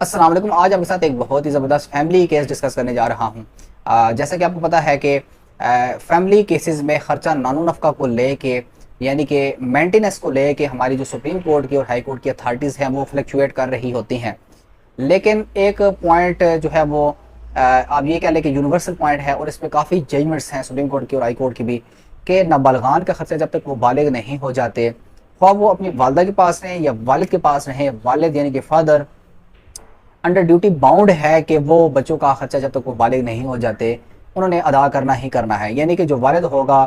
अस्सलाम वालेकुम। आज आपके साथ एक बहुत ही ज़बरदस्त फैमिली केस डिस्कस करने जा रहा हूँ। जैसा कि आपको पता है कि फैमिली केसेस में ख़र्चा नानो नफ़का को लेके यानी कि मेंटेनेंस को लेके हमारी जो सुप्रीम कोर्ट की और हाई कोर्ट की अथॉरिटीज़ हैं वो फ्लक्चुएट कर रही होती हैं। लेकिन एक पॉइंट जो है वो आप ये कह लें कि यूनिवर्सल पॉइंट है और इसमें काफ़ी जजमेंट्स हैं सुप्रीम कोर्ट की और हाई कोर्ट की भी कि नाबालिगान का ख़र्चा जब तक वो बालिग नहीं हो जाते, ख्वाह वो अपनी वालदा के पास रहें या वालिद के पास रहें, वालिद यानी कि फादर अंडर ड्यूटी बाउंड है कि वो बच्चों का खर्चा जब तक वो बालिग नहीं हो जाते उन्होंने अदा करना ही करना है। यानी कि जो वालिद होगा,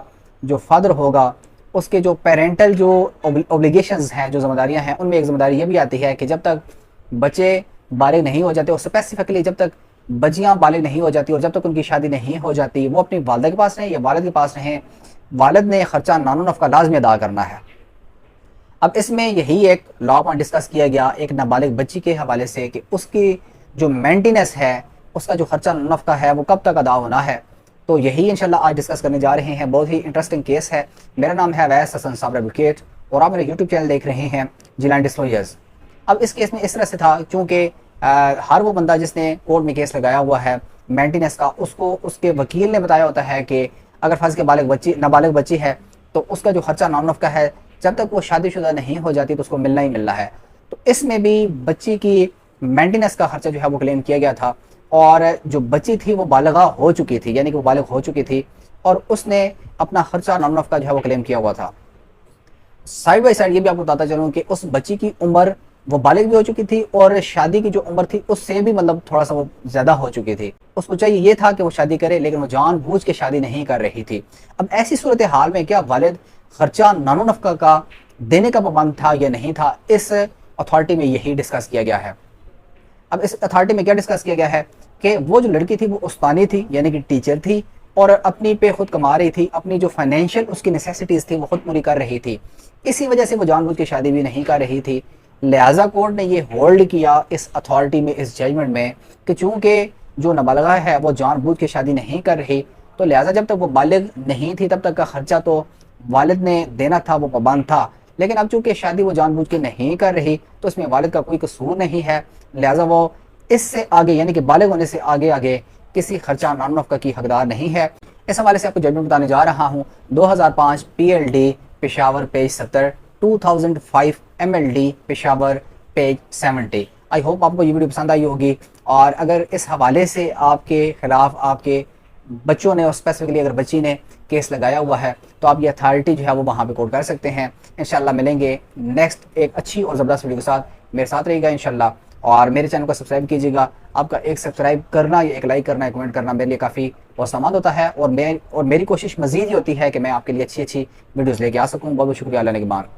जो फादर होगा, उसके जो पेरेंटल जो ओब्लिगेशंस हैं, जो जिम्मेदारियां हैं, उनमें एक जिम्मेदारी ये भी आती है कि जब तक बच्चे बालिग नहीं हो जाते और स्पेसिफिकली जब तक बच्चियाँ बालिग नहीं हो जाती और जब तक उनकी शादी नहीं हो जाती वो अपनी वालदा के पास रहें या वालिद के पास रहें, वालिद ने खर्चा नानो नफ़का लाजमी अदा करना है। अब इसमें यही एक लॉ पॉइंट डिस्कस किया गया एक नाबालिग बच्ची के हवाले से कि उसकी जो मेंटेनेंस है, उसका जो खर्चा नफ़का है वो कब तक अदा होना है। तो यही इंशाल्लाह आज डिस्कस करने जा रहे हैं। बहुत ही इंटरेस्टिंग केस है। मेरा नाम है अवैस हसन साबर एडवोकेट और आप मेरे यूट्यूब चैनल देख रहे हैं जिलान डिस्क्लोजर्स। अब इस केस में इस तरह से था क्योंकि हर वो बंदा जिसने कोर्ट में केस लगाया हुआ है मेंटेनेंस का, उसको उसके वकील ने बताया होता है कि अगर फर्ज के नाबालिग बच्ची है तो उसका जो खर्चा नानो नफ़का है जब तक वो शादीशुदा नहीं हो जाती तो उसको मिलना ही मिलना है। तो इसमें भी बच्ची की मेंटेनेंस का खर्चा जो है वो क्लेम किया गया था और जो बच्ची थी वो बालिगा हो चुकी थी, यानी कि वो बालिग हो चुकी थी और उसने अपना खर्चा नानो नफ़का जो है वो क्लेम किया हुआ था। साइड बाई साइड ये भी आपको बताता चलूँ कि उस बच्ची की उम्र वो बालिग भी हो चुकी थी और शादी की जो उम्र थी उससे भी मतलब थोड़ा सा वो ज़्यादा हो चुकी थी। उसको चाहिए ये था कि वो शादी करे लेकिन वो जानबूझ के शादी नहीं कर रही थी। अब ऐसी सूरत हाल में क्या वालिद खर्चा नानो नफ़का का देने का पाबंद था या नहीं था, इस अथॉरिटी में यही डिस्कस किया गया है। अब इस अथॉरिटी में क्या डिस्कस किया गया है कि वो जो लड़की थी वो उस्तानी थी यानी कि टीचर थी और अपनी पे खुद कमा रही थी, अपनी जो फाइनेंशियल उसकी नेसेसिटीज़ थी वो खुद पूरी कर रही थी। इसी वजह से वो जानबूझ के शादी भी नहीं कर रही थी। लिहाजा कोर्ट ने ये होल्ड किया इस अथॉरिटी में, इस जजमेंट में, कि चूँकि जो नाबालिगा है वो जानबूझ के शादी नहीं कर रही तो लिहाजा जब तक वो बालिग नहीं थी तब तक का खर्चा तो वालिद ने देना था, वो पाबंद था। लेकिन अब चूंकि शादी वो जानबूझ के नहीं कर रही तो इसमें वालिद का कोई कसूर नहीं है, लिहाजा वो इससे आगे यानी कि बालिग होने से आगे आगे किसी खर्चा नानो नफ़का की हकदार नहीं है। इस हवाले से आपको जजमेंट बताने जा रहा हूँ। 2005 PLD Peshawar page 70, 2005 MLD Peshawar page 70। I hope आपको ये वीडियो पसंद आई होगी और अगर इस हवाले से आपके खिलाफ आपके बच्चों ने और स्पेसिफिकली अगर बच्ची ने केस लगाया हुआ है तो आप ये अथॉरिटी जो है वो वहाँ पे कोर्ट कर सकते हैं। इंशाल्लाह मिलेंगे नेक्स्ट एक अच्छी और ज़बरदस्त वीडियो के साथ। मेरे साथ रहिएगा इंशाल्लाह और मेरे चैनल को सब्सक्राइब कीजिएगा। आपका एक सब्सक्राइब करना या एक लाइक करना या कमेंट करना मेरे लिए काफ़ी हौसलामंद होता है और मेरी कोशिश मज़ीद ही होती है कि मैं आपके लिए अच्छी अच्छी वीडियोज़ लेके आ सकूँ। बहुत बहुत शुक्रिया। अल्लाह ने के बाद।